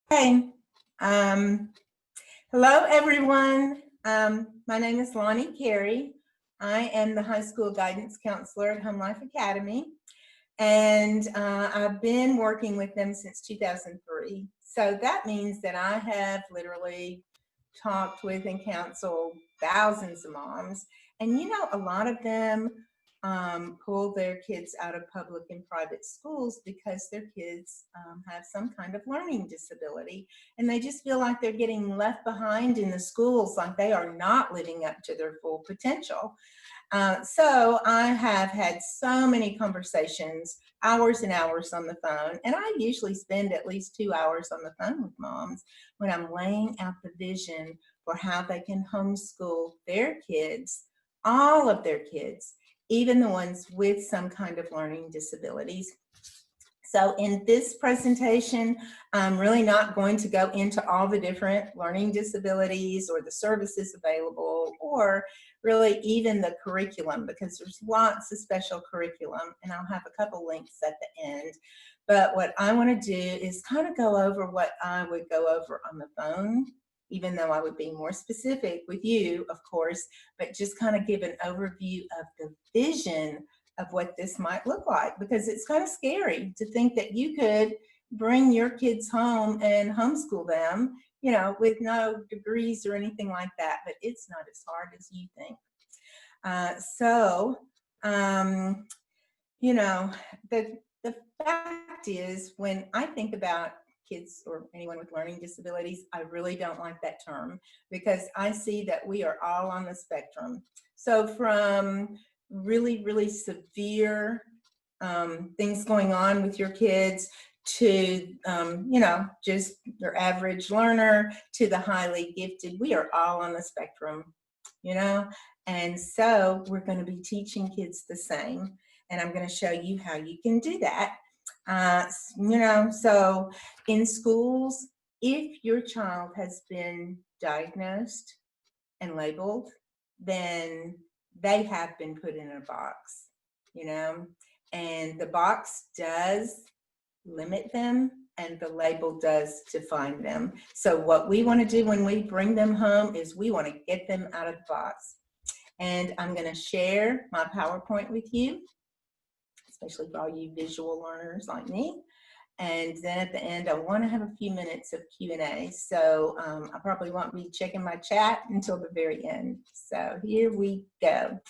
Hey, um, hello everyone. My name is Lani, Carey. I am the high school guidance counselor at HomeLife Academy, and I've been working with them since 2003. So that means that I have literally talked with and counseled thousands of moms, and a lot of them pull their kids out of public and private schools because their kids have some kind of learning disability, and they just feel like they're getting left behind in the schools, like they are not living up to their full potential. So I have had so many conversations, hours and hours on the phone, and I usually spend at least 2 hours on the phone with moms when I'm laying out the vision for how they can homeschool their kids, all of their kids, even the ones with some kind of learning disabilities. So in this presentation, I'm really not going to go into all the different learning disabilities or the services available, or really even the curriculum, because there's lots of special curriculum, and I'll have a couple links at the end. But what I want to do is kind of go over what I would go over on the phone, even though I would be more specific with you, of course, but just kind of give an overview of the vision of what this might look like, because it's kind of scary to think that you could bring your kids home and homeschool them, with no degrees or anything like that, but it's not as hard as you think. The fact is, when I think about kids or anyone with learning disabilities, I really don't like that term, because I see that we are all on the spectrum. So from really, really severe things going on with your kids to, just your average learner, to the highly gifted, we are all on the spectrum, and so we're going to be teaching kids the same, and I'm going to show you how you can do that. So in schools, if your child has been diagnosed and labeled, then they have been put in a box, and the box does limit them, and the label does define them. So what we want to do when we bring them home is we want to get them out of the box. And I'm going to share my PowerPoint with you, especially for all you visual learners like me. And then at the end, I want to have a few minutes of Q&A. So I probably won't be checking my chat until the very end. So here we go.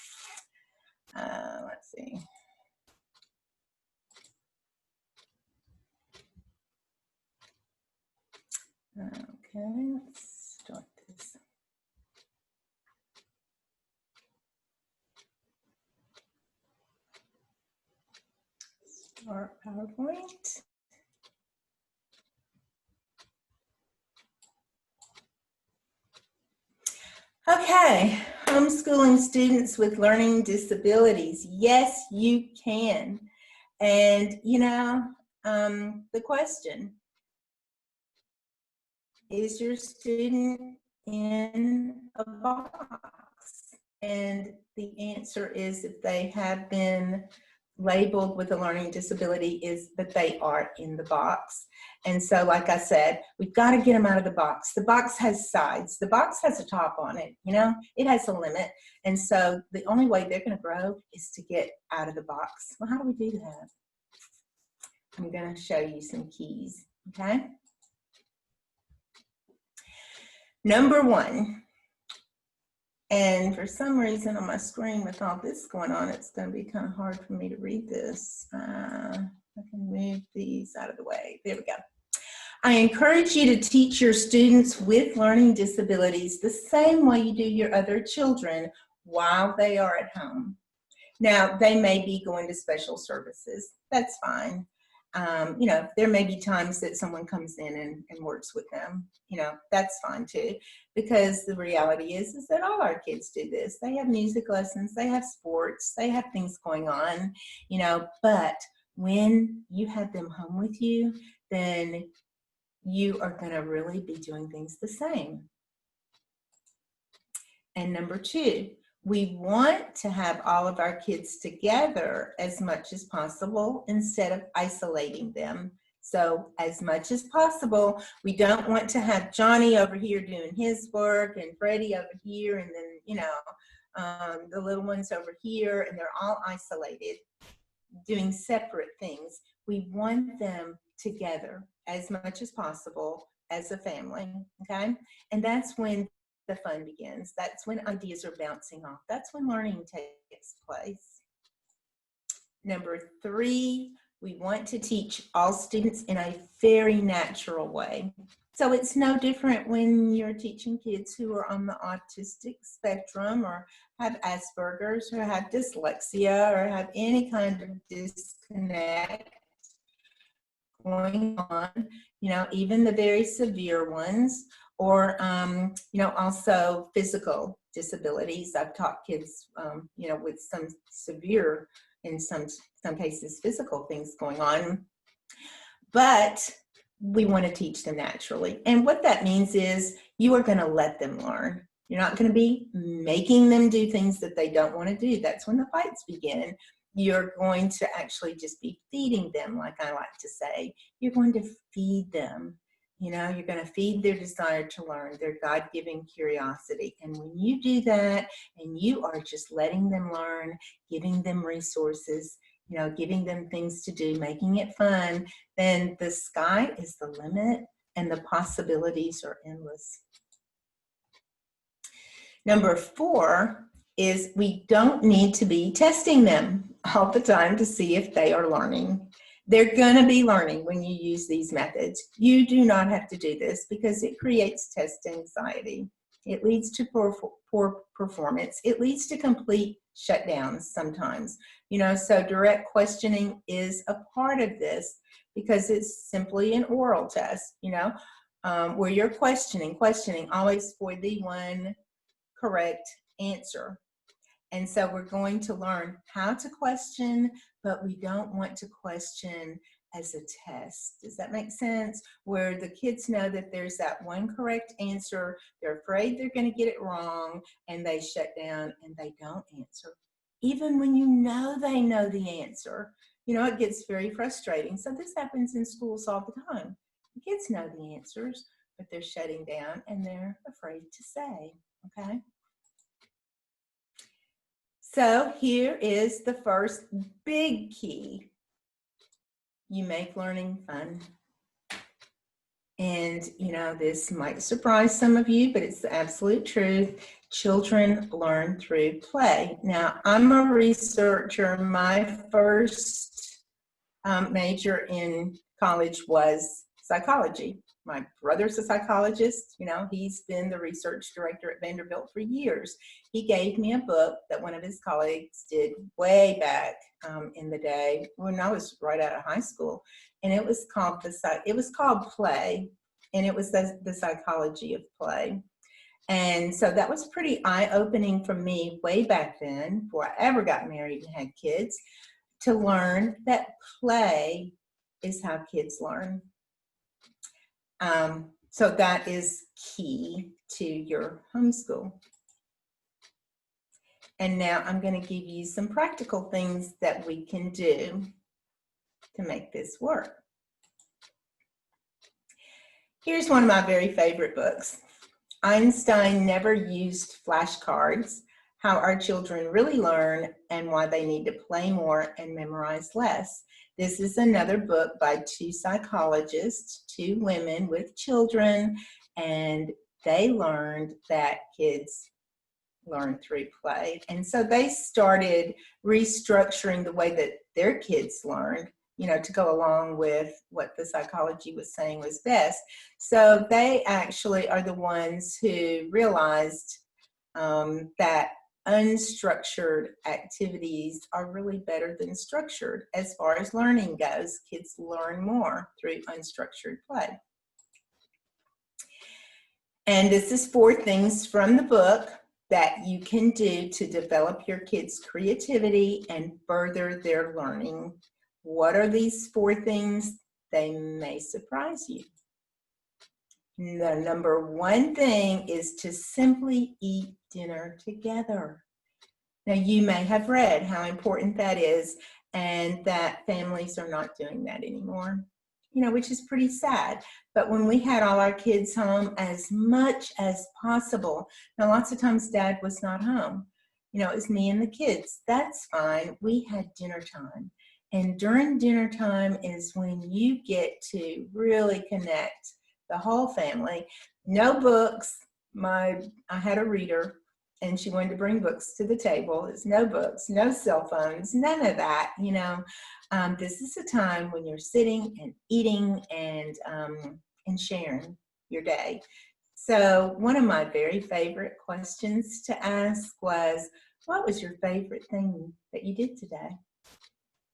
Let's see. Okay, let's start this. Start PowerPoint. Okay, homeschooling students with learning disabilities. Yes, you can. And, the question, is your student in a box? And the answer is, if they have been labeled with a learning disability, is that they are in the box. And so, like I said, we've got to get them out of the box. The box has sides. The box has a top on it, it has a limit. And so the only way they're going to grow is to get out of the box. Well, how do we do that? I'm going to show you some keys, okay? Number one, and for some reason on my screen with all this going on, it's going to be kind of hard for me to read this. I can move these out of the way. There we go. I encourage you to teach your students with learning disabilities the same way you do your other children while they are at home. Now, they may be going to special services. That's fine. There may be times that someone comes in and works with them. That's fine too, because the reality is that all our kids do this. They have music lessons, they have sports, they have things going on, but when you have them home with you, then you are going to really be doing things the same. And number two, we want to have all of our kids together as much as possible instead of isolating them. So as much as possible, we don't want to have Johnny over here doing his work and Freddie over here, and then, you know, the little ones over here, and they're all isolated, doing separate things. We want them together as much as possible as a family, okay? And that's when the fun begins. That's when ideas are bouncing off. That's when learning takes place. Number 3, we want to teach all students in a very natural way. So it's no different when you're teaching kids who are on the autistic spectrum, or have Asperger's, or have dyslexia, or have any kind of disconnect going on, you know, even the very severe ones, or, you know, also physical disabilities. I've taught kids, you know, with some severe, in some cases, physical things going on, but we want to teach them naturally. And what that means is you are going to let them learn. You're not going to be making them do things that they don't want to do. That's when the fights begin. You're going to actually just be feeding them, like I like to say. You're going to feed them. You know, you're going to feed their desire to learn, their God-given curiosity. And when you do that, and you are just letting them learn, giving them resources, you know, giving them things to do, making it fun, then the sky is the limit and the possibilities are endless. Number 4 is we don't need to be testing them all the time to see if they are learning. They're going to be learning when you use these methods. You do not have to do this because it creates test anxiety. It leads to poor performance. It leads to complete shutdowns sometimes. You know, so direct questioning is a part of this because it's simply an oral test, you know, where you're questioning always for the one correct answer. And so we're going to learn how to question, but we don't want to question as a test. Does that make sense? Where the kids know that there's that one correct answer, they're afraid they're going to get it wrong, and they shut down and they don't answer. Even when you know they know the answer, you know, it gets very frustrating. So this happens in schools all the time. The kids know the answers, but they're shutting down and they're afraid to say, okay? So here is the first big key. You make learning fun. And, you know, this might surprise some of you, but it's the absolute truth. Children learn through play. Now, I'm a researcher. My first major in college was psychology. My brother's a psychologist. You know, he's been the research director at Vanderbilt for years. He gave me a book that one of his colleagues did way back in the day when I was right out of high school, and it was called Play, and it was the psychology of play. And so that was pretty eye-opening for me way back then, before I ever got married and had kids, to learn that play is how kids learn. So that is key to your homeschool. And now I'm going to give you some practical things that we can do to make this work. Here's one of my very favorite books. Einstein Never Used Flashcards: How Our Children Really Learn and Why They Need to Play More and Memorize Less. This is another book by 2 psychologists, 2 women with children, and they learned that kids learn through play. And so they started restructuring the way that their kids learned, you know, to go along with what the psychology was saying was best. So they actually are the ones who realized that unstructured activities are really better than structured as far as learning goes. Kids learn more through unstructured play. And this is 4 things from the book that you can do to develop your kids' creativity and further their learning. What are these 4 things? They may surprise you. The number 1 thing is to simply eat dinner together. Now, you may have read how important that is and that families are not doing that anymore. which is pretty sad. But when we had all our kids home as much as possible, now lots of times Dad was not home. It was me and the kids. That's fine. We had dinner time. And during dinner time is when you get to really connect the whole family. No books. I had a reader, and she wanted to bring books to the table. There's no books, no cell phones, none of that. This is a time when you're sitting and eating and sharing your day. So one of my very favorite questions to ask was, what was your favorite thing that you did today?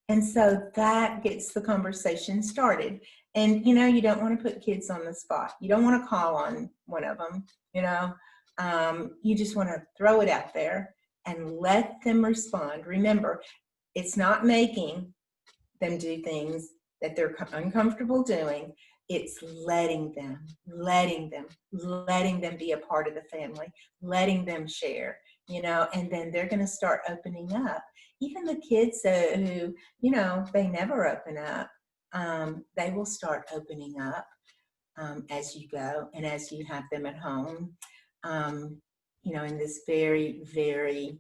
And so that gets the conversation started. And, you don't want to put kids on the spot. You don't want to call on one of them, you just want to throw it out there and let them respond. Remember, it's not making them do things that they're uncomfortable doing. It's letting them be a part of the family, letting them share, and then they're going to start opening up. Even the kids who, they never open up, they will start opening up as you go and as you have them at home, in this very, very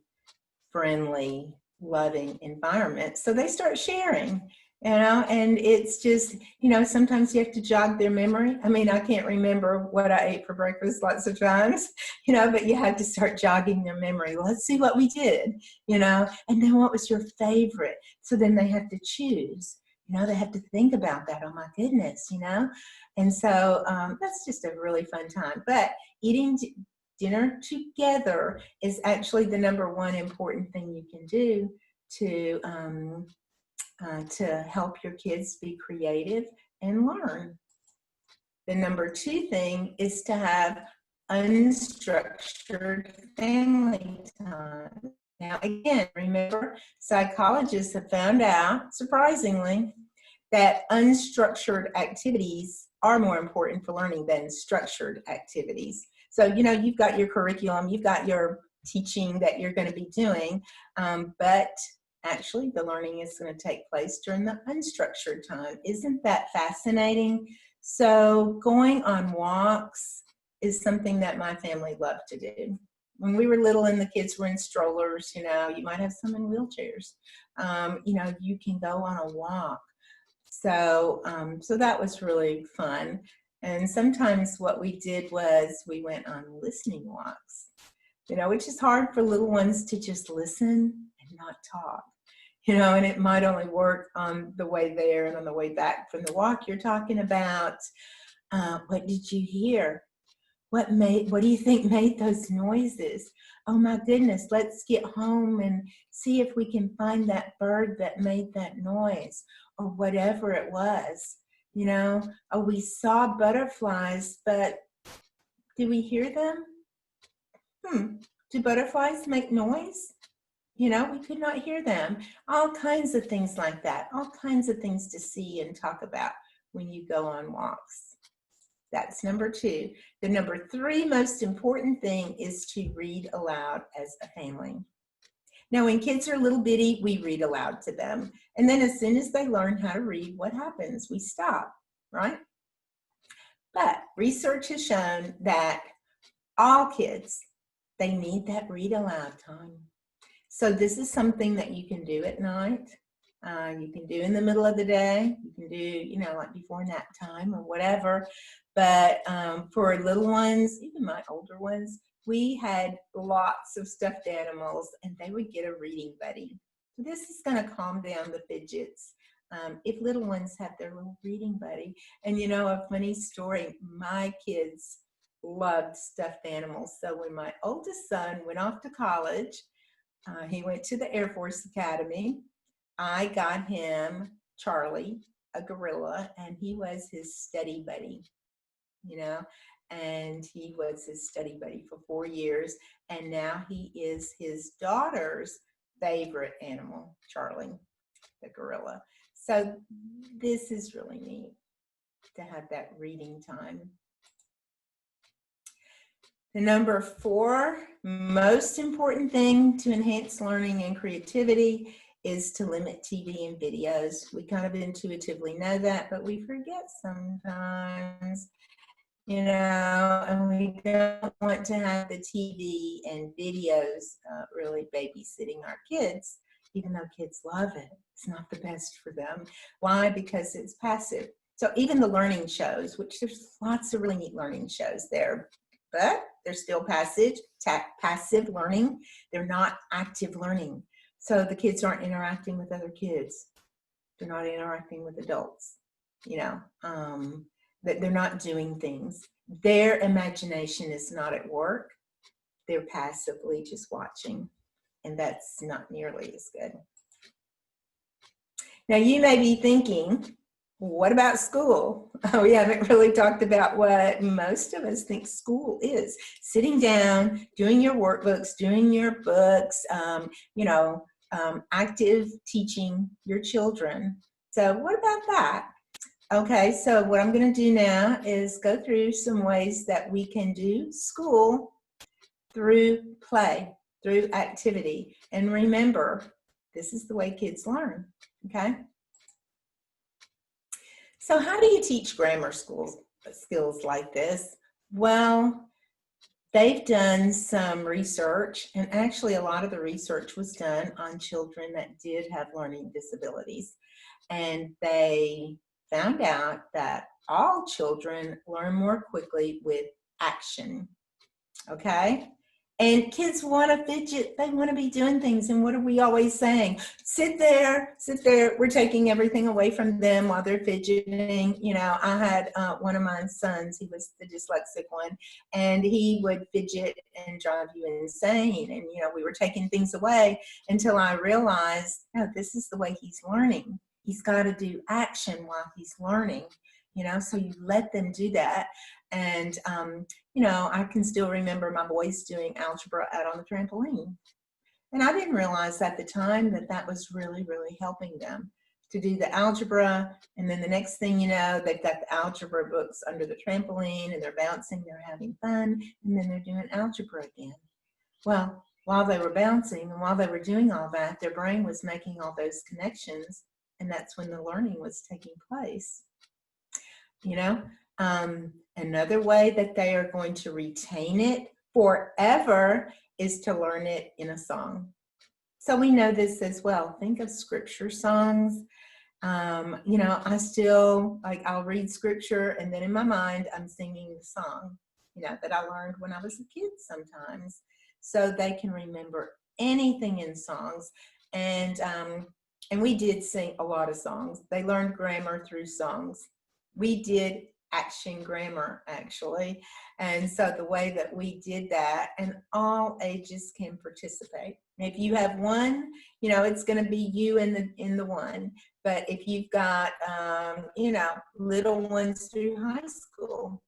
friendly, loving environment. So they start sharing. And it's just, sometimes you have to jog their memory. I mean, I can't remember what I ate for breakfast lots of times, but you have to start jogging their memory. Let's see what we did, and then what was your favorite? So then they have to choose, they have to think about that. Oh my goodness, and so that's just a really fun time. But eating dinner together is actually the number one important thing you can do to help your kids be creative and learn. The number two thing is to have unstructured family time. Now, again, remember, psychologists have found out, surprisingly, that unstructured activities are more important for learning than structured activities. So, you've got your curriculum, you've got your teaching that you're going to be doing, but actually the learning is going to take place during the unstructured time. Isn't that fascinating? So going on walks is something that my family loved to do. When we were little and the kids were in strollers, you might have some in wheelchairs, you can go on a walk. So that was really fun. And sometimes what we did was we went on listening walks, which is hard for little ones to just listen and not talk, and it might only work on the way there and on the way back from the walk. You're talking about, what did you hear? What do you think made those noises? Oh my goodness, let's get home and see if we can find that bird that made that noise, or whatever it was. Oh, we saw butterflies, but do we hear them? Do butterflies make noise? We could not hear them. All kinds of things like that. All kinds of things to see and talk about when you go on walks. That's number two. The number three most important thing is to read aloud as a family. Now, when kids are little bitty, we read aloud to them. And then as soon as they learn how to read, what happens? We stop, right? But research has shown that all kids, they need that read aloud time. So this is something that you can do at night. You can do in the middle of the day. You can do, like before nap time or whatever. But for little ones, even my older ones, we had lots of stuffed animals, and they would get a reading buddy. So this is going to calm down the fidgets if little ones have their little reading buddy. And a funny story, my kids loved stuffed animals. So when my oldest son went off to college, he went to the Air Force Academy. I got him Charlie, a gorilla, and he was his study buddy, and he was his study buddy for 4 years. And now he is his daughter's favorite animal, Charlie, the gorilla. So this is really neat to have that reading time. The number 4 most important thing to enhance learning and creativity is to limit TV and videos. We kind of intuitively know that, but we forget sometimes, you know, and we don't want to have the TV and videos really babysitting our kids, even though kids love it. It's not the best for them. Why? Because it's passive. So even the learning shows, which there's lots of really neat learning shows there, but they're still passive learning. They're not active learning. So the kids aren't interacting with other kids. They're not interacting with adults, you know, that they're not doing things. Their imagination is not at work. They're passively just watching, and that's not nearly as good. Now you may be thinking, what about school? We haven't really talked about what most of us think school is. Sitting down, doing your workbooks, doing your books, you know, active teaching your children. So what about that? Okay, so what I'm going to do now is go through some ways that we can do school through play, through activity. And remember, this is the way kids learn, okay? So how do you teach grammar skills like this? Well, they've done some research, and actually a lot of the research was done on children that did have learning disabilities. And they found out that all children learn more quickly with action, okay? And kids want to fidget, they want to be doing things, and what are we always saying? Sit there, sit there. We're taking everything away from them while they're fidgeting. You know, I had one of my sons, he was the dyslexic one, and he would fidget and drive you insane. And, you know, we were taking things away until I realized, no, this is the way he's learning. He's got to do action while he's learning, you know, so you let them do that. And, you know, I can still remember my boys doing algebra out on the trampoline. And I didn't realize at the time that that was really, really helping them to do the algebra. And then the next thing you know, they've got the algebra books under the trampoline and they're bouncing, they're having fun, and then they're doing algebra again. Well, while they were bouncing and while they were doing all that, their brain was making all those connections, and that's when the learning was taking place, you know. Another way that they are going to retain it forever is to learn it in a song. So we know this as well. Think of scripture songs. You know, I still, like, I'll read scripture and then in my mind I'm singing the song, you know, that I learned when I was a kid sometimes. So they can remember anything in songs. And we did sing a lot of songs. They learned grammar through songs. We did action grammar, actually. And so the way that we did that, and all ages can participate. If you have one, you know, it's going to be you in the one. But if you've got, you know, little ones through high school,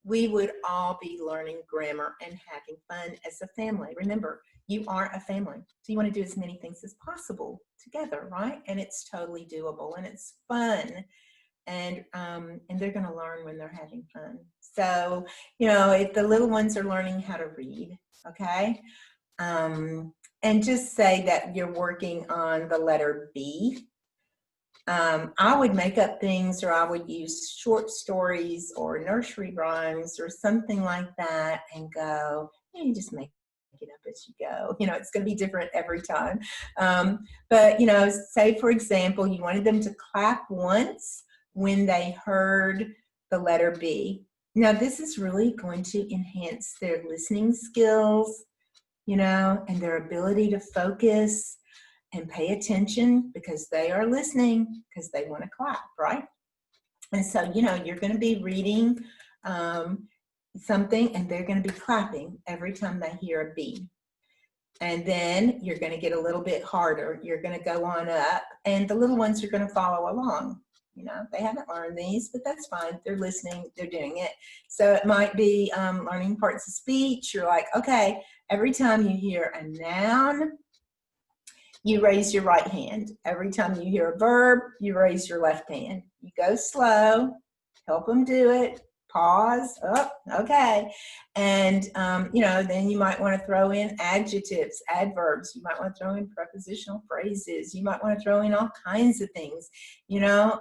we would all be learning grammar and having fun as a family. Remember, you are a family, so you want to do as many things as possible together, right? And it's totally doable, and it's fun. And they're going to learn when they're having fun. So, you know, if the little ones are learning how to read, okay, and just say that you're working on the letter B. I would make up things, or I would use short stories or nursery rhymes or something like that and go, you just make it up as you go. You know, it's going to be different every time. But, you know, say, for example, you wanted them to clap once when they heard the letter B. Now, this is really going to enhance their listening skills, you know, and their ability to focus and pay attention, because they are listening, because they want to clap, right? And so, you know, you're going to be reading something, and they're going to be clapping every time they hear a B. And then you're going to get a little bit harder. You're going to go on up, and the little ones are going to follow along. You know, they haven't learned these, but that's fine. They're listening, they're doing it. So it might be learning parts of speech. You're like, okay, every time you hear a noun, you raise your right hand. Every time you hear a verb, you raise your left hand. You go slow, help them do it, pause, oh, okay. And, you know, then you might want to throw in adjectives, adverbs. You might want to throw in prepositional phrases. You might want to throw in all kinds of things, you know.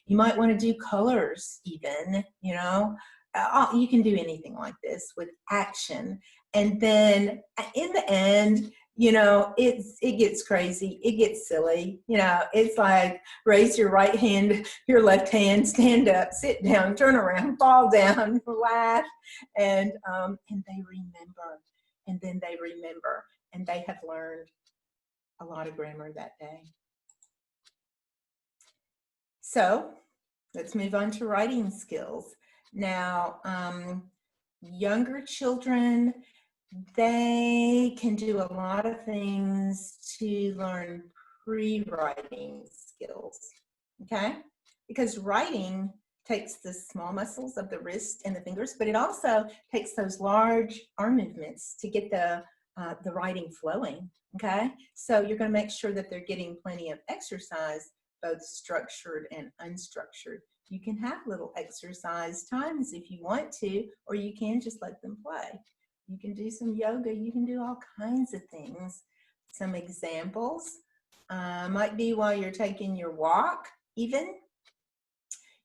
You might want to do colors even, you know. You can do anything like this with action. And then in the end, you know, it gets crazy, it gets silly, you know. It's like raise your right hand, your left hand, stand up, sit down, turn around, fall down, laugh, and they remember, and then they remember, and they have learned a lot of grammar that day. So let's move on to writing skills. Now, younger children, they can do a lot of things to learn pre-writing skills, okay? Because writing takes the small muscles of the wrist and the fingers, but it also takes those large arm movements to get the writing flowing, okay? So you're gonna make sure that they're getting plenty of exercise, both structured and unstructured. You can have little exercise times if you want to, or you can just let them play. You can do some yoga, you can do all kinds of things. Some examples might be while you're taking your walk, even.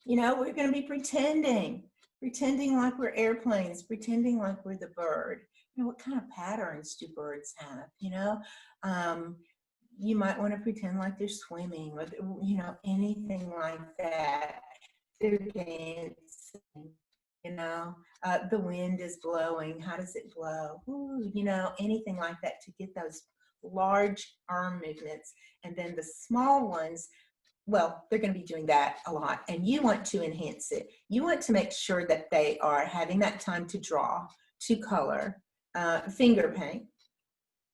You know, we're gonna be pretending like we're airplanes, pretending like we're the bird. You know, what kind of patterns do birds have, you know? You might wanna pretend like they're swimming, or, you know, anything like that. They're dancing, you know, the wind is blowing, how does it blow? Ooh, you know, anything like that to get those large arm movements. And then the small ones, well, they're going to be doing that a lot, and you want to enhance it. You want to make sure that they are having that time to draw, to color, finger paint,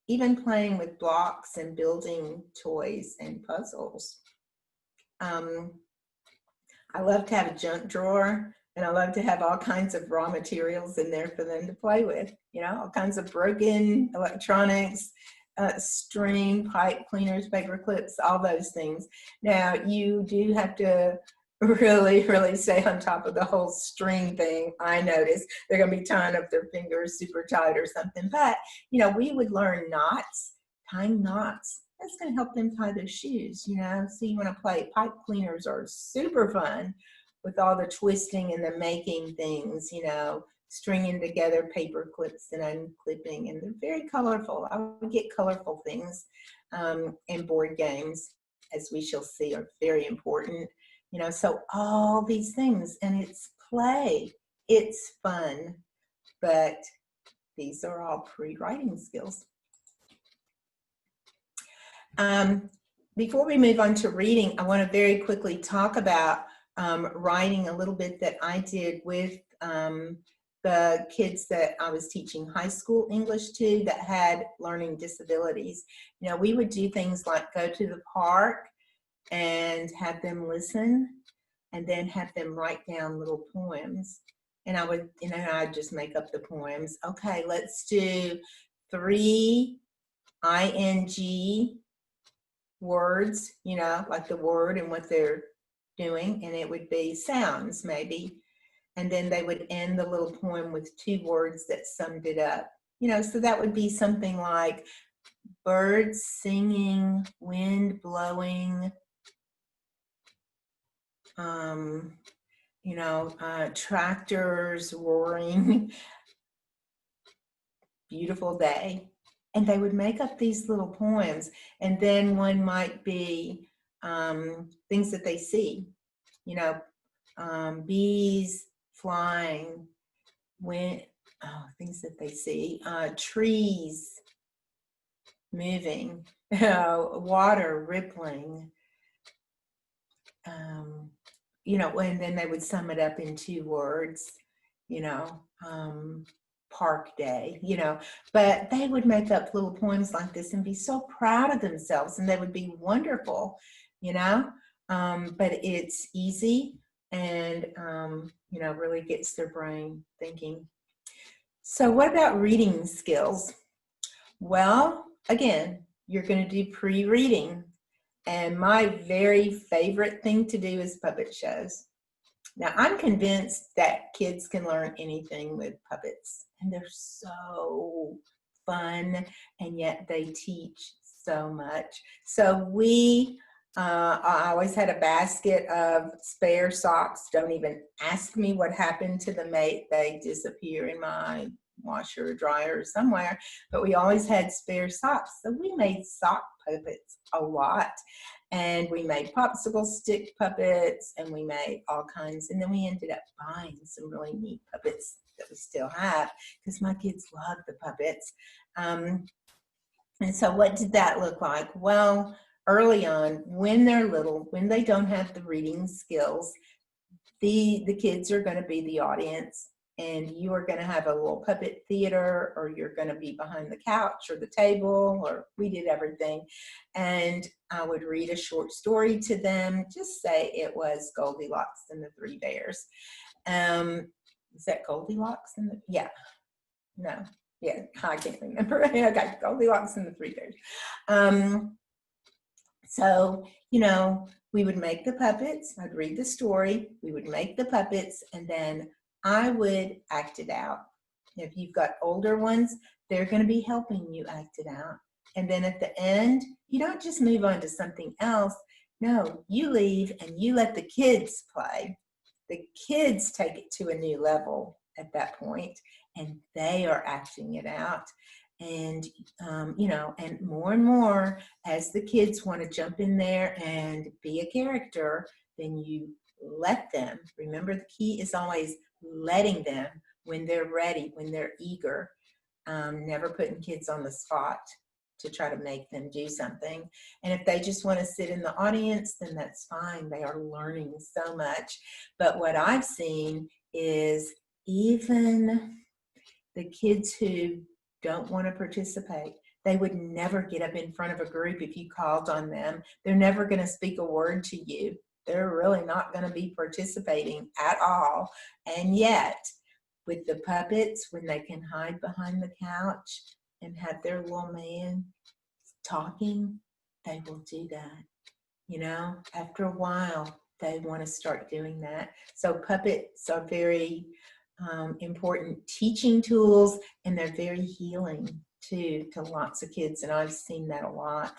even playing with blocks and building toys and puzzles. I love to have a junk drawer, and I love to have all kinds of raw materials in there for them to play with, you know, all kinds of broken electronics, string, pipe cleaners, paper clips, all those things. Now, you do have to really stay on top of the whole string thing. I notice they're going to be tying up their fingers super tight or something, but, you know, we would learn knots, tying knots. That's going to help them tie their shoes, you know. So you want to play. Pipe cleaners are super fun with all the twisting and the making things, you know, stringing together paper clips and unclipping, and they're very colorful. I would get colorful things, and board games, as we shall see, are very important, you know. So all these things, and it's play, it's fun, but these are all pre-writing skills. Before we move on to reading, I want to very quickly talk about writing a little bit that I did with the kids that I was teaching high school English to that had learning disabilities. You know, we would do things like go to the park and have them listen, and then have them write down little poems. And I would, you know, I'd just make up the poems. Okay, let's do 3 ing words, you know, like the word and what they're doing, and it would be sounds maybe, and then they would end the little poem with 2 words that summed it up, you know. So that would be something like birds singing, wind blowing, you know, tractors roaring, beautiful day. And they would make up these little poems, and then one might be things that they see, you know, bees flying, things that they see, trees moving, you know, water rippling, you know, and then they would sum it up in 2 words, you know, park day, you know. But they would make up little poems like this and be so proud of themselves, and they would be wonderful, you know. But it's easy, and you know, really gets their brain thinking. So what about reading skills? Well, again, you're going to do pre-reading, and my very favorite thing to do is puppet shows. Now, I'm convinced that kids can learn anything with puppets, and they're so fun, and yet they teach so much. So I always had a basket of spare socks. Don't even ask me what happened to the mate. They disappear in my washer or dryer or somewhere, but we always had spare socks. So we made sock puppets a lot. And we made popsicle stick puppets, and we made all kinds. And then we ended up buying some really neat puppets that we still have because my kids love the puppets. And so what did that look like? Well, early on, when they're little, when they don't have the reading skills, the kids are going to be the audience, and you are going to have a little puppet theater, or you're going to be behind the couch or the table, or we did everything. And I would read a short story to them. Just say it was Goldilocks and the Three Bears. Is that Goldilocks and the, yeah, no, yeah, I can't remember. Okay, Goldilocks and the Three Bears. So, you know, we would make the puppets. I'd read the story. We would make the puppets, and then I would act it out. If you've got older ones, they're going to be helping you act it out. And then at the end, you don't just move on to something else. No, you leave and you let the kids play. The kids take it to a new level at that point, and they are acting it out. And, you know, and more, as the kids want to jump in there and be a character, then you let them. Remember, the key is always letting them when they're ready, when they're eager. Never putting kids on the spot to try to make them do something. And if they just want to sit in the audience, then that's fine. They are learning so much. But what I've seen is even the kids who don't want to participate, they would never get up in front of a group if you called on them. They're never going to speak a word to you. They're really not going to be participating at all. And yet, with the puppets, when they can hide behind the couch and have their little man talking, they will do that. You know, after a while, they want to start doing that. So puppets are very important teaching tools, and they're very healing too to lots of kids, and I've seen that a lot.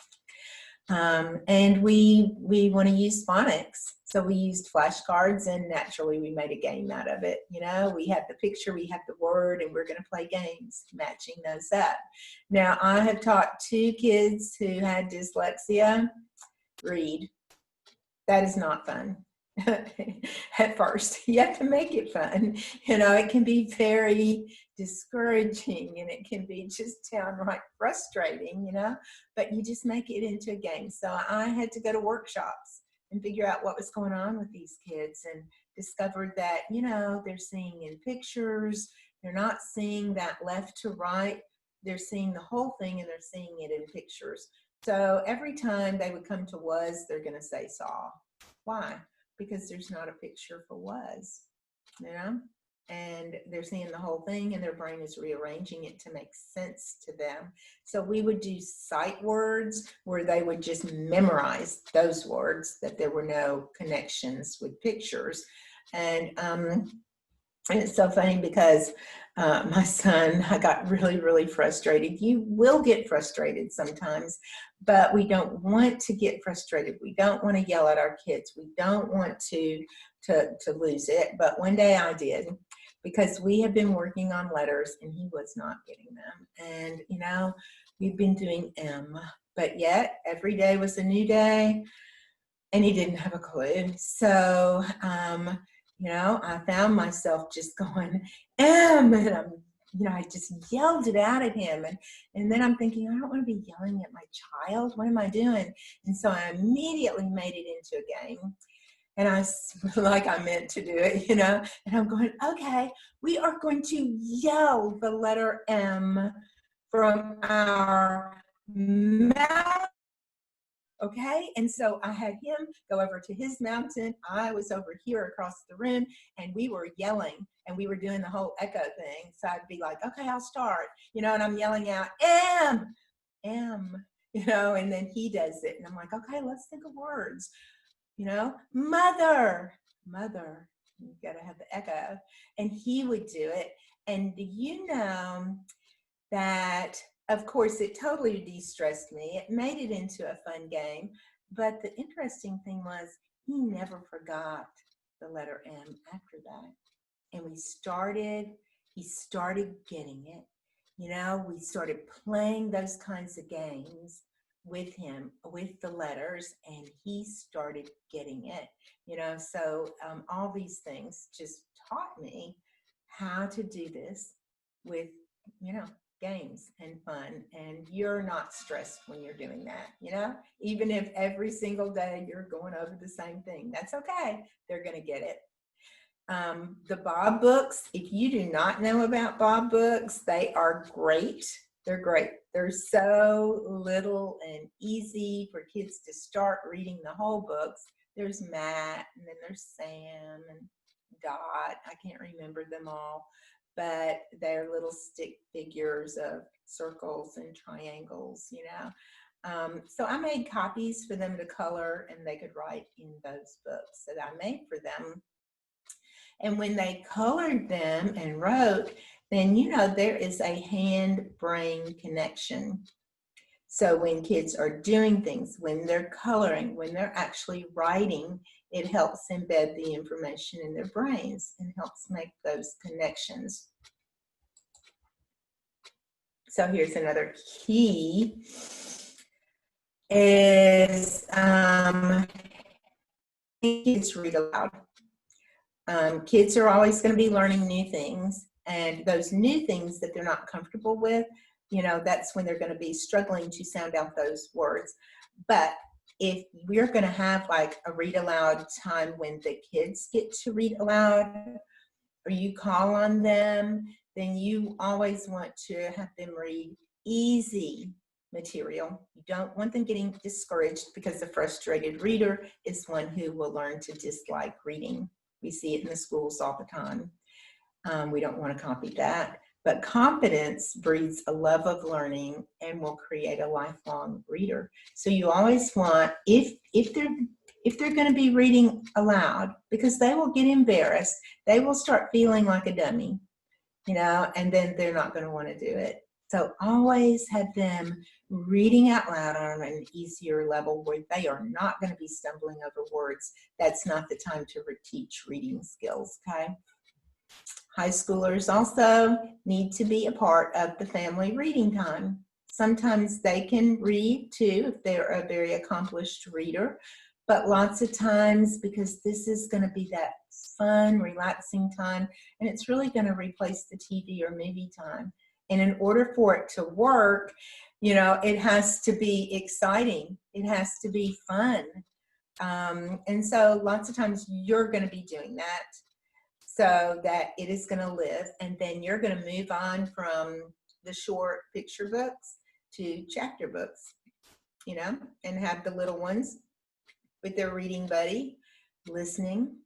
And we want to use phonics, so we used flashcards, and naturally we made a game out of it. You know, we had the picture, we had the word, and we're going to play games matching those up. Now, I have taught 2 kids who had dyslexia read. That is not fun. At first, you have to make it fun. You know, it can be very discouraging, and it can be just downright frustrating, you know, but you just make it into a game. So I had to go to workshops and figure out what was going on with these kids, and discovered that, you know, they're seeing in pictures, they're not seeing that left to right, they're seeing the whole thing, and they're seeing it in pictures. So every time they would come to was, they're going to say saw. Why? Because there's not a picture for was, you know, and they're seeing the whole thing, and their brain is rearranging it to make sense to them. So we would do sight words where they would just memorize those words, that there were no connections with pictures. And it's so funny because my son, I got really frustrated. You will get frustrated sometimes, but we don't want to get frustrated. We don't want to yell at our kids. We don't want to lose it. But one day I did, because we had been working on letters and he was not getting them. And, you know, we've been doing M, but yet every day was a new day, and he didn't have a clue. So, you know, I found myself just going, and I'm, you know, I just yelled it out at him. And then I'm thinking, I don't want to be yelling at my child. What am I doing? And so I immediately made it into a game. And I, like I meant to do it, you know, and I'm going, okay, we are going to yell the letter M from our mouth. Okay, and so I had him go over to his mountain. I was over here across the room, and we were yelling, and we were doing the whole echo thing. So I'd be like, okay, I'll start, you know, and I'm yelling out, M, you know, and then he does it. And I'm like, okay, let's think of words, you know, mother, You got to have the echo. And he would do it. And do you know that, of course, it totally de-stressed me. It made it into a fun game. But the interesting thing was he never forgot the letter M after that. And he started getting it. You know, we started playing those kinds of games with him, with the letters, and he started getting it. You know, so all these things just taught me how to do this with, you know, games and fun. And you're not stressed when you're doing that, you know, even if every single day you're going over the same thing, that's okay. They're going to get it. The Bob books, if you do not know about Bob books, they are great. They're great. They're so little and easy for kids to start reading the whole books. There's Matt, and then there's Sam and Dot. I can't remember them all, but they're little stick figures of circles and triangles, you know. So I made copies for them to color, and they could write in those books that I made for them. And when they colored them and wrote, then, you know, there is a hand-brain connection. So when kids are doing things, when they're coloring, when they're actually writing, it helps embed the information in their brains and helps make those connections. So here's another key is kids read aloud. Kids are always going to be learning new things, and those new things that they're not comfortable with, you know, that's when they're going to be struggling to sound out those words. But if we're going to have like a read aloud time when the kids get to read aloud, or you call on them, then you always want to have them read easy material. You don't want them getting discouraged, because the frustrated reader is one who will learn to dislike reading. We see it in the schools all the time. We don't want to copy that. But confidence breeds a love of learning and will create a lifelong reader. So you always want, if they're going to be reading aloud, because they will get embarrassed, they will start feeling like a dummy, you know, and then they're not going to want to do it. So always have them reading out loud on an easier level where they are not going to be stumbling over words. That's not the time to teach reading skills, okay? High schoolers also need to be a part of the family reading time. Sometimes they can read too if they're a very accomplished reader, but lots of times, because this is going to be that fun, relaxing time, and it's really going to replace the TV or movie time. And in order for it to work, you know, it has to be exciting. It has to be fun. And so lots of times you're going to be doing that so that it is going to live. And then you're going to move on from the short picture books to chapter books, you know, and have the little ones with their reading buddy listening.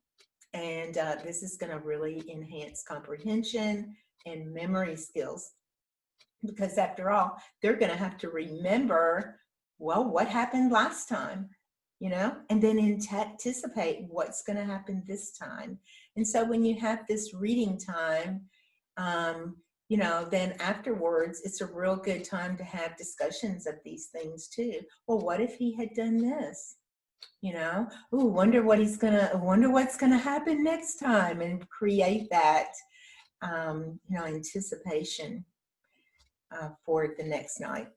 And this is going to really enhance comprehension and memory skills. Because after all, they're going to have to remember, well, what happened last time, you know, and then anticipate what's going to happen this time. And so when you have this reading time, you know, then afterwards, it's a real good time to have discussions of these things too. Well, what if he had done this? You know, ooh, wonder what's going to happen next time, and create that, you know, anticipation for the next night.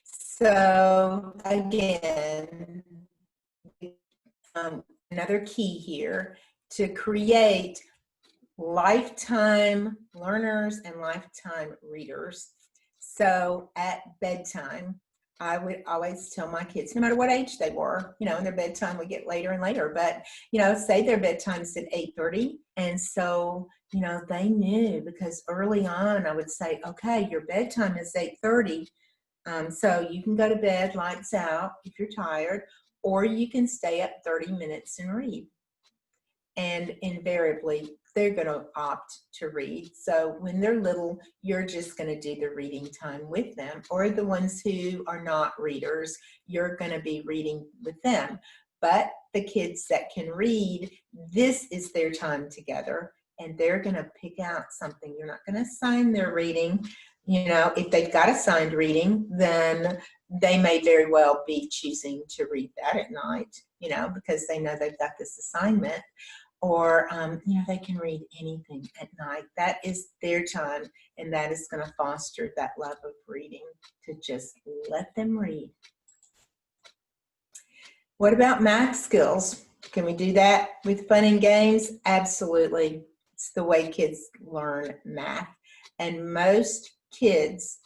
So again, another key here to create lifetime learners and lifetime readers. So at bedtime, I would always tell my kids, no matter what age they were, you know, in their bedtime would get later and later, but, you know, say their bedtime's at 8:30. And so, you know, they knew, because early on I would say, okay, your bedtime is 8:30. So you can go to bed, lights out if you're tired, or you can stay up 30 minutes and read. And invariably, they're going to opt to read. So when they're little, you're just going to do the reading time with them. Or the ones who are not readers, you're going to be reading with them. But the kids that can read, this is their time together, and they're going to pick out something. You're not going to assign their reading. You know, if they've got assigned reading, then they may very well be choosing to read that at night, you know, because they know they've got this assignment. Or, you know, they can read anything at night. That is their time, and that is going to foster that love of reading, to just let them read. What about math skills? Can we do that with fun and games? Absolutely. It's the way kids learn math. And most kids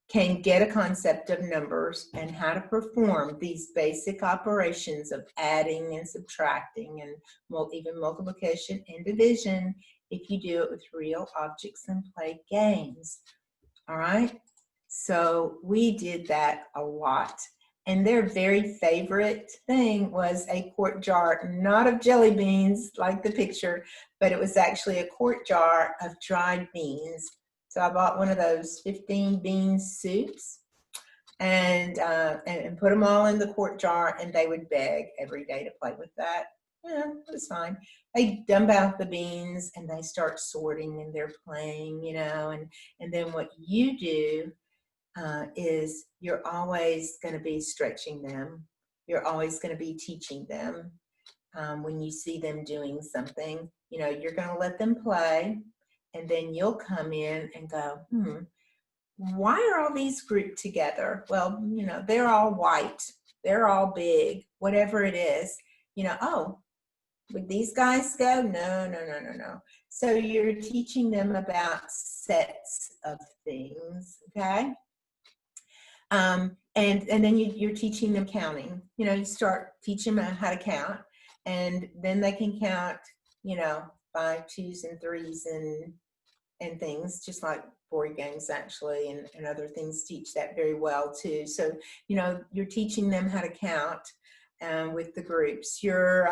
can get a concept of numbers and how to perform these basic operations of adding and subtracting and even multiplication and division if you do it with real objects and play games. All right? So we did that a lot. And their very favorite thing was a quart jar, not of jelly beans like the picture, but it was actually a quart jar of dried beans. So I bought one of those 15 bean soups and put them all in the quart jar, and they would beg every day to play with that. Yeah, it was fine. They dump out the beans and they start sorting, and they're playing, you know, and then what you do is you're always going to be stretching them. You're always going to be teaching them. When you see them doing something, you know, you're going to let them play, and then you'll come in and go, why are all these grouped together? Well, you know, they're all white. They're all big, whatever it is. You know, oh, would these guys go? No. So you're teaching them about sets of things, okay? And then you're teaching them counting. You know, you start teaching them how to count, and then they can count, you know, 5, 2s, and 3s and things, just like board games actually, and other things teach that very well too. So, you know, you're teaching them how to count with the groups. You're,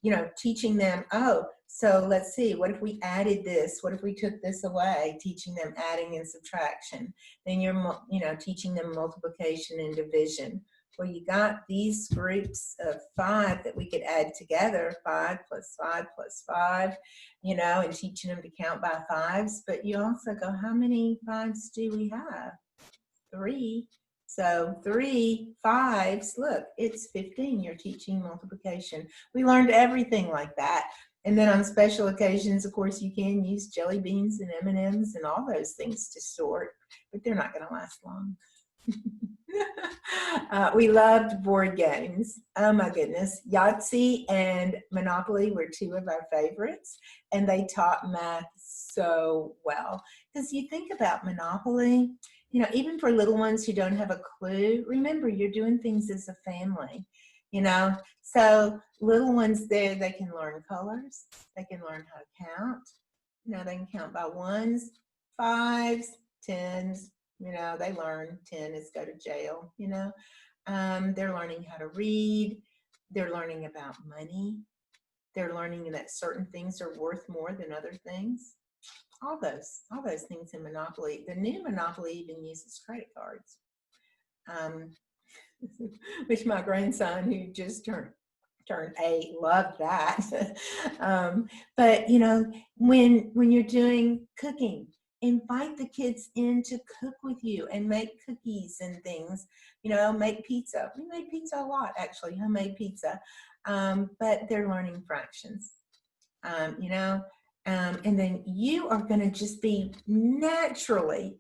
you know, teaching them, oh, so let's see, what if we added this? What if we took this away? Teaching them adding and subtraction. Then you're, you know, teaching them multiplication and division. Well, you got these groups of 5 that we could add together, 5 plus 5 plus 5, you know, and teaching them to count by 5s. But you also go, how many 5s do we have? 3. So 3 5s, look, it's 15. You're teaching multiplication. We learned everything like that. And then on special occasions, of course, you can use jelly beans and M&Ms and all those things to sort, but they're not going to last long. We loved board games. Oh my goodness. Yahtzee and Monopoly were 2 of our favorites, and they taught math so well. Because you think about Monopoly, you know, even for little ones who don't have a clue, remember, you're doing things as a family, you know. So little ones there, they can learn colors, they can learn how to count, you know, they can count by 1s, 5s, 10s. You know, they learn 10 is go to jail, you know. They're learning how to read. They're learning about money. They're learning that certain things are worth more than other things. All those things in Monopoly. The new Monopoly even uses credit cards, which my grandson, who just turned 8, loved that. But, you know, when you're doing cooking, invite the kids in to cook with you and make cookies and things, you know, make pizza. We made pizza a lot, actually, homemade pizza, but they're learning fractions, you know, and then you are going to just be naturally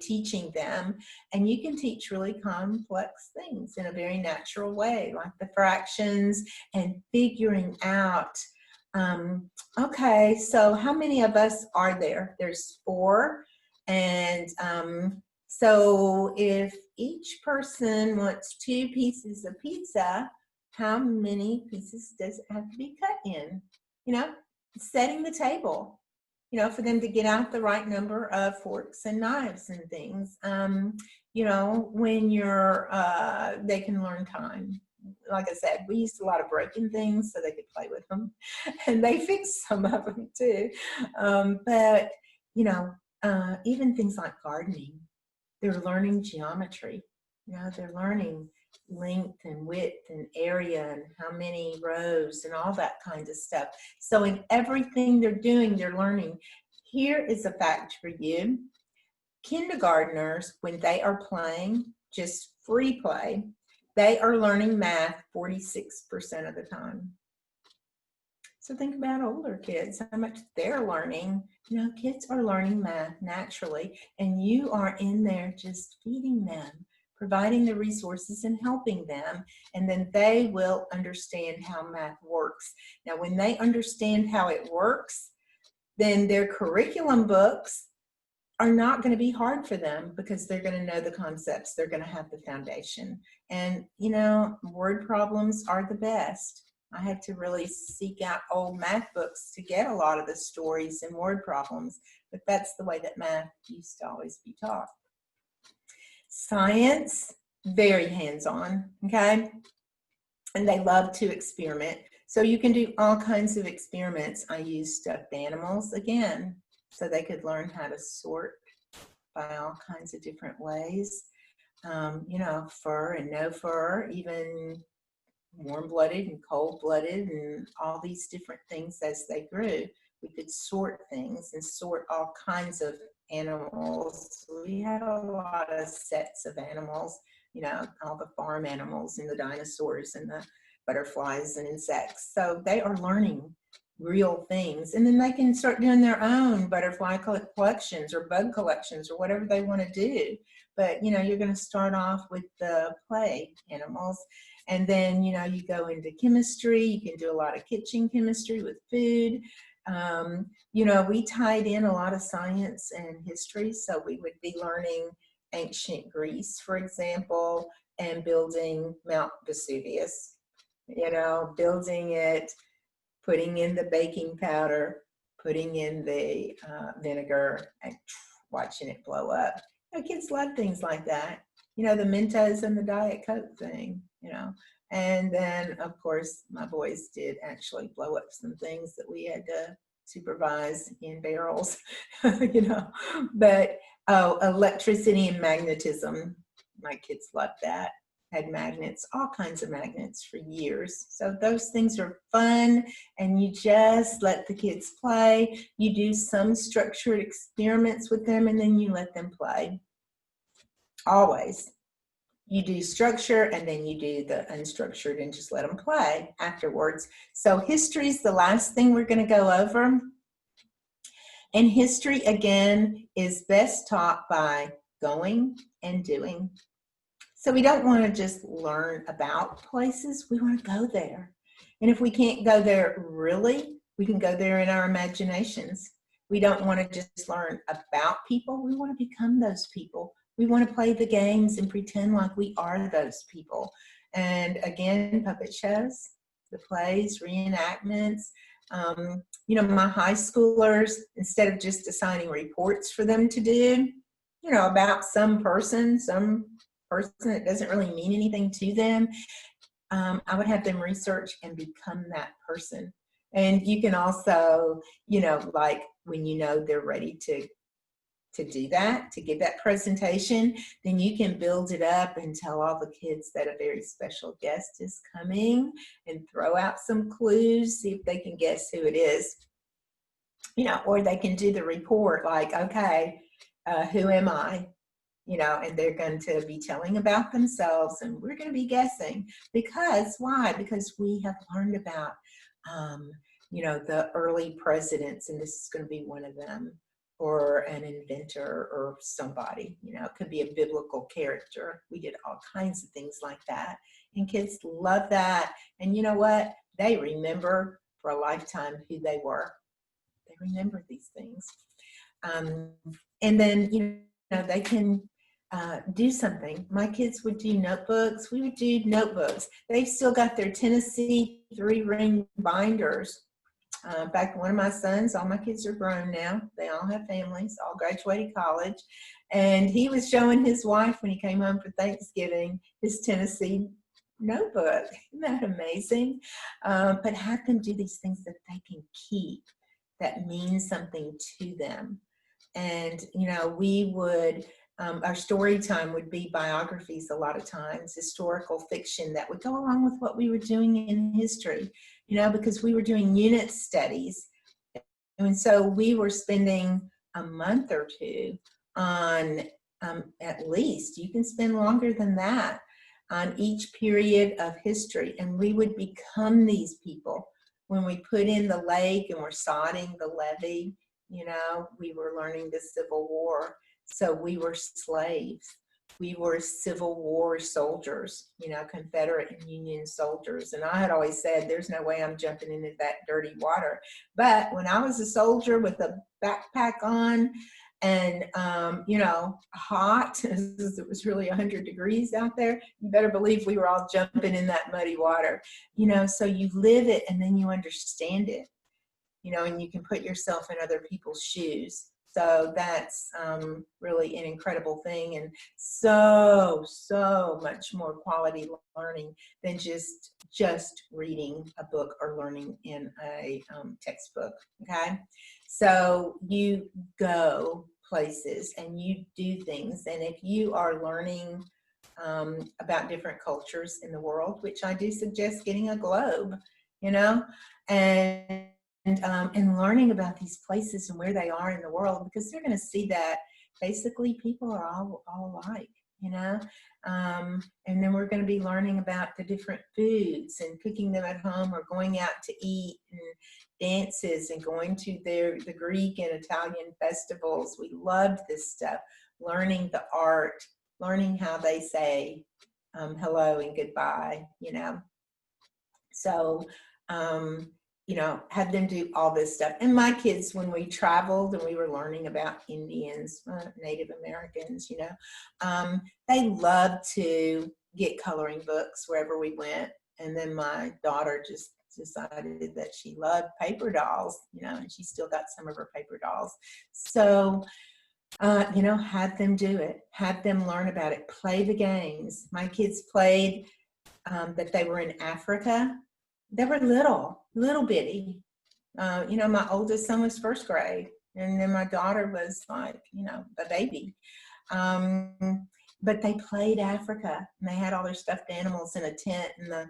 teaching them, and you can teach really complex things in a very natural way, like the fractions and figuring out, okay, so how many of us are there? There's 4, and so if each person wants 2 pieces of pizza, how many pieces does it have to be cut in? You know, setting the table, you know, for them to get out the right number of forks and knives and things. You know, when you're, they can learn time. Like I said, we used a lot of broken things so they could play with them, and they fixed some of them too. But, you know, even things like gardening, they're learning geometry. You know, they're learning length and width and area and how many rows and all that kind of stuff. So in everything they're doing, they're learning. Here is a fact for you. Kindergartners, when they are playing, just free play, they are learning math 46% of the time. So think about older kids, how much they're learning. You know, kids are learning math naturally, and you are in there just feeding them, providing the resources and helping them, and then they will understand how math works. Now, when they understand how it works, then their curriculum books are not going to be hard for them because they're going to know the concepts. They're going to have the foundation. And, you know, word problems are the best. I had to really seek out old math books to get a lot of the stories and word problems, but that's the way that math used to always be taught. Science, very hands-on, okay? And they love to experiment. So you can do all kinds of experiments. I used stuffed animals again, so they could learn how to sort by all kinds of different ways. You know, fur and no fur, even warm-blooded and cold-blooded, and all these different things as they grew. We could sort things and sort all kinds of animals. We had a lot of sets of animals, you know, all the farm animals and the dinosaurs and the butterflies and insects. So they are learning real things, and then they can start doing their own butterfly collections or bug collections or whatever they want to do. But you know, you're going to start off with the play animals, and then you know, you go into chemistry. You can do a lot of kitchen chemistry with food. You know, we tied in a lot of science and history, so we would be learning ancient Greece, for example, and building Mount Vesuvius. You know, building it, putting in the baking powder, putting in the vinegar, and watching it blow up. You know, kids love things like that. You know, the Mentos and the Diet Coke thing, you know. And then, of course, my boys did actually blow up some things that we had to supervise in barrels, you know. But, oh, electricity and magnetism, my kids loved that. Had magnets, all kinds of magnets for years. So those things are fun, and you just let the kids play. You do some structured experiments with them, and then you let them play. Always. You do structure, and then you do the unstructured and just let them play afterwards. So history is the last thing we're going to go over. And history, again, is best taught by going and doing. So we don't want to just learn about places, we want to go there. And if we can't go there really, we can go there in our imaginations. We don't want to just learn about people, we want to become those people. We want to play the games and pretend like we are those people. And again, puppet shows, the plays, reenactments. You know, my high schoolers, instead of just assigning reports for them to do, you know, about some person that doesn't really mean anything to them, I would have them research and become that person. And you can also, you know, like when you know they're ready to do that, to give that presentation, then you can build it up and tell all the kids that a very special guest is coming and throw out some clues, see if they can guess who it is. You know, or they can do the report like, okay, who am I? You know, and they're going to be telling about themselves, and we're going to be guessing. Because why? Because we have learned about, you know, the early presidents, and this is going to be one of them, or an inventor or somebody. You know, it could be a biblical character. We did all kinds of things like that, and kids love that. And you know what? They remember for a lifetime who they were. They remember these things. And then, you know, they can do something. My kids would do notebooks. We would do notebooks. They've still got their Tennessee 3-ring binders. In fact, one of my sons, all my kids are grown now. They all have families, all graduated college. And he was showing his wife when he came home for Thanksgiving his Tennessee notebook. Isn't that amazing? But have them do these things that they can keep, that mean something to them. And, you know, we would our story time would be biographies a lot of times, historical fiction that would go along with what we were doing in history, you know, because we were doing unit studies. And so we were spending a month or two on, at least, you can spend longer than that, on each period of history. And we would become these people. When we put in the lake and we're sodding the levee, you know, we were learning the Civil War. So we were slaves. We were Civil War soldiers, you know, Confederate and Union soldiers. And I had always said, there's no way I'm jumping into that dirty water. But when I was a soldier with a backpack on and, you know, hot, it was really 100 degrees out there, you better believe we were all jumping in that muddy water, you know, so you live it and then you understand it, you know, and you can put yourself in other people's shoes. So that's really an incredible thing, and so much more quality learning than just reading a book or learning in a textbook, okay? So you go places and you do things, and if you are learning about different cultures in the world, which I do suggest getting a globe, you know, and learning about these places and where they are in the world, because they're going to see that basically people are all alike, you know. And then we're going to be learning about the different foods and cooking them at home or going out to eat and dances and going to the Greek and Italian festivals. We loved this stuff, learning the art, learning how they say hello and goodbye, you know. So, you know, had them do all this stuff. And my kids, when we traveled and we were learning about Indians, Native Americans, you know, they loved to get coloring books wherever we went. And then my daughter just decided that she loved paper dolls, you know, and she still got some of her paper dolls. So, you know, had them do it, had them learn about it, play the games. My kids played that they were in Africa. They were little bitty. You know, my oldest son was first grade, and then my daughter was like, you know, a baby. But they played Africa, and they had all their stuffed animals in a tent, and the,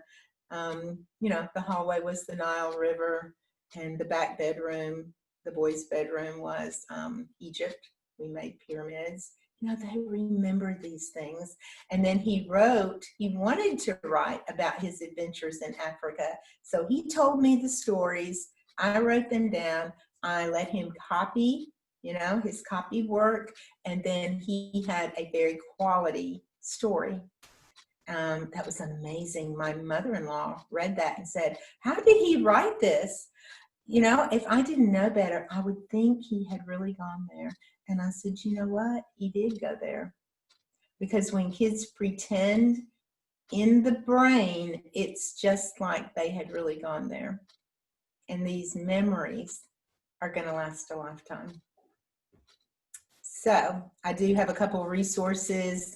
you know, the hallway was the Nile River, and the back bedroom, the boys' bedroom was Egypt. We made pyramids. You know, they remember these things. And then he wanted to write about his adventures in Africa. So he told me the stories. I wrote them down. I let him copy, you know, his copy work. And then he had a very quality story. That was amazing. My mother-in-law read that and said, how did he write this? You know, if I didn't know better, I would think he had really gone there. And I said, you know what? He did go there. Because when kids pretend in the brain, it's just like they had really gone there. And these memories are going to last a lifetime. So I do have a couple of resources.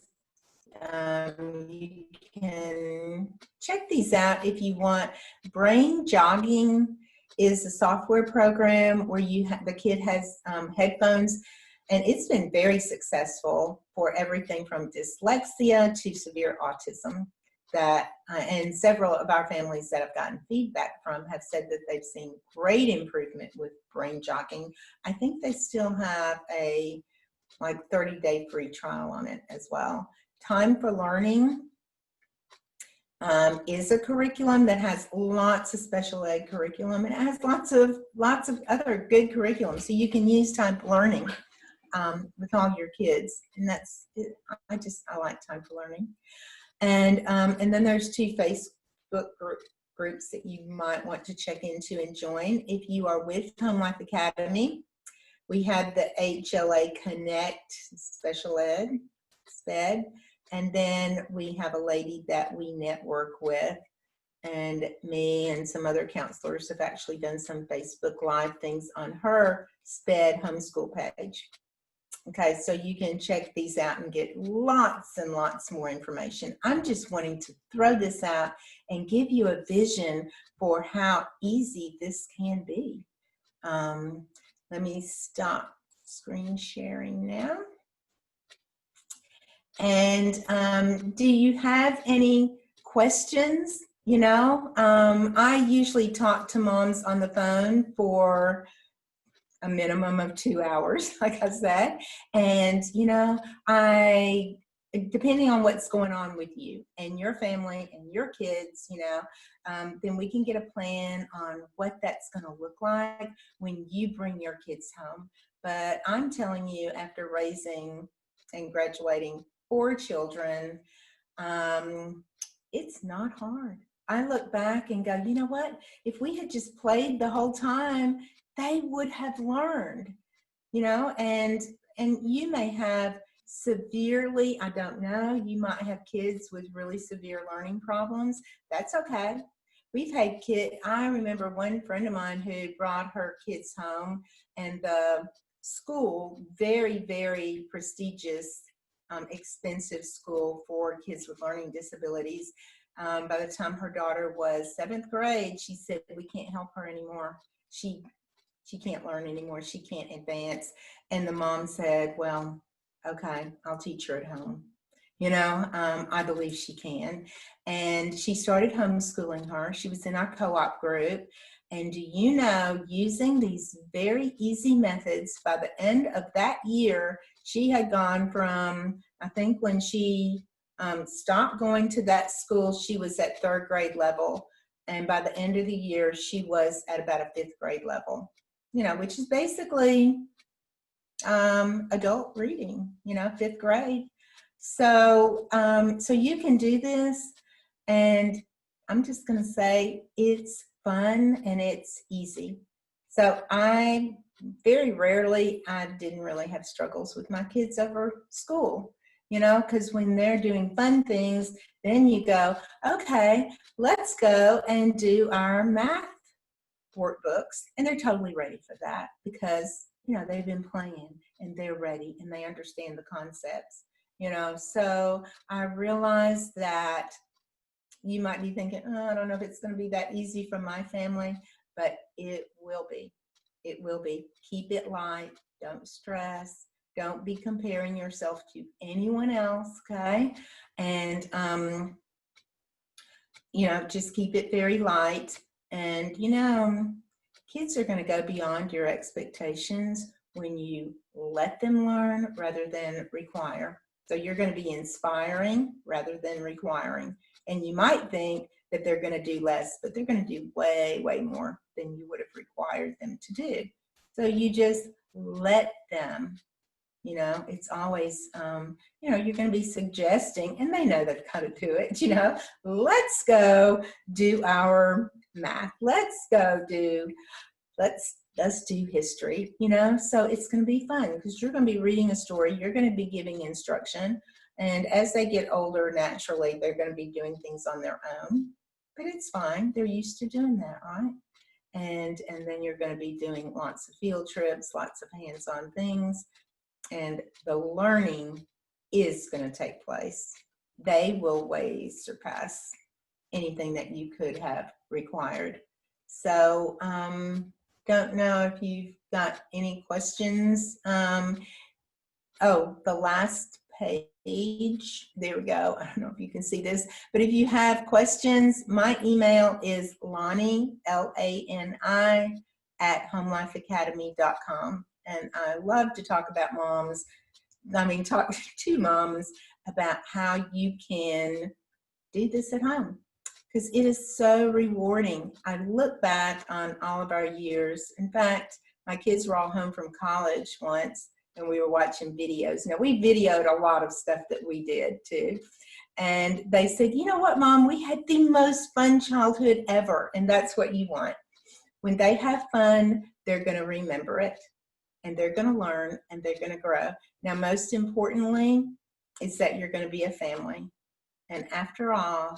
You can check these out if you want. Brain Jogging is a software program where the kid has headphones, and it's been very successful for everything from dyslexia to severe autism. And several of our families that have gotten feedback from have said that they've seen great improvement with Brain Jogging. I think they still have a 30-day free trial on it as well. Time for Learning is a curriculum that has lots of special ed curriculum, and it has lots of other good curriculum. So you can use Time for Learning with all your kids, and that's it. I like Time for Learning. And then there's 2 Facebook groups that you might want to check into and join. If you are with HomeLife Academy, we have the HLA Connect Special Ed, SPED, and then we have a lady that we network with, and me and some other counselors have actually done some Facebook Live things on her SPED homeschool page. Okay, so you can check these out and get lots and lots more information. I'm just wanting to throw this out and give you a vision for how easy this can be. Let me stop screen sharing now. And do you have any questions? I usually talk to moms on the phone for a minimum of 2 hours, like I said. And, depending on what's going on with you and your family and your kids, then we can get a plan on what that's going to look like when you bring your kids home. But I'm telling you, after raising and graduating 4 children, it's not hard. I look back and go, you know what? If we had just played the whole time, they would have learned, and you may have severely, I don't know, you might have kids with really severe learning problems. That's okay. We've had I remember one friend of mine who brought her kids home, and the school, very, very prestigious, expensive school for kids with learning disabilities. By the time her daughter was 7th grade, she said, we can't help her anymore. She can't learn anymore. She can't advance. And the mom said, well, okay, I'll teach her at home. I believe she can. And she started homeschooling her. She was in our co-op group. And do you know, using these very easy methods, by the end of that year, she had gone from, I think when she stopped going to that school, she was at 3rd grade level. And by the end of the year, she was at about a 5th grade level, which is basically adult reading, 5th grade. So, so you can do this, and I'm just going to say it's fun and it's easy. So I very rarely, I didn't really have struggles with my kids over school, because when they're doing fun things, then you go, okay, let's go and do our math workbooks, and they're totally ready for that because they've been playing and they're ready and they understand the concepts. So I realized that you might be thinking, oh, I don't know if it's going to be that easy for my family, but it will be. It will be. Keep it light. Don't stress. Don't be comparing yourself to anyone else, okay? And just keep it very light. And kids are going to go beyond your expectations when you let them learn rather than require. So you're going to be inspiring rather than requiring. And you might think that they're going to do less, but they're going to do way, way more than you would have required them to do. So you just let them. It's always, you're going to be suggesting, and they know that how to do it, let's go do our math. Let's do history, so it's going to be fun because you're going to be reading a story. You're going to be giving instruction. And as they get older, naturally, they're going to be doing things on their own, but it's fine. They're used to doing that, right? And then you're going to be doing lots of field trips, lots of hands-on things. And the learning is going to take place. They will way surpass anything that you could have required. So don't know if you've got any questions. Oh, the last page, there we go. I don't know if you can see this, but if you have questions, my email is Lani, Lani, at homelifeacademy.com. And I love to talk about moms. Talk to moms about how you can do this at home because it is so rewarding. I look back on all of our years. In fact, my kids were all home from college once and we were watching videos. Now, we videoed a lot of stuff that we did too. And they said, you know what, Mom, we had the most fun childhood ever. And that's what you want. When they have fun, they're going to remember it. And they're going to learn and they're going to grow. Now, most importantly, is that you're going to be a family. And after all,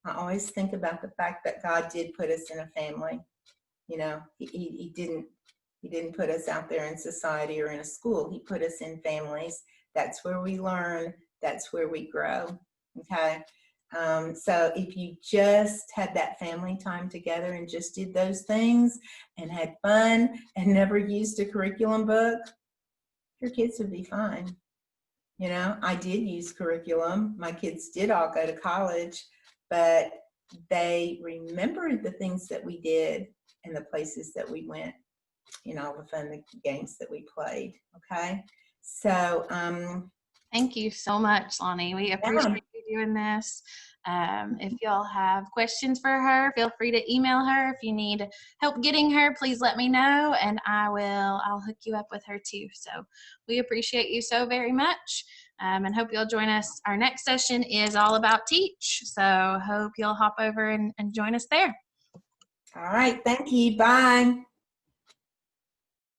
I always think about the fact that God did put us in a family. He didn't put us out there in society or in a school. He put us in families. That's where we learn. That's where we grow. Okay. So if you just had that family time together and just did those things and had fun and never used a curriculum book, your kids would be fine. You know, I did use curriculum. My kids did all go to college, but they remembered the things that we did and the places that we went, you know, all the fun, the games that we played. Okay. So, thank you so much, Lani. We appreciate you doing this. If y'all have questions for her, feel free to email her. If you need help getting her, please let me know, and I'll hook you up with her too. So we appreciate you so very much, and hope you'll join us. Our next session is all about teach, so hope you'll hop over and join us there. all right. Thank you. Bye.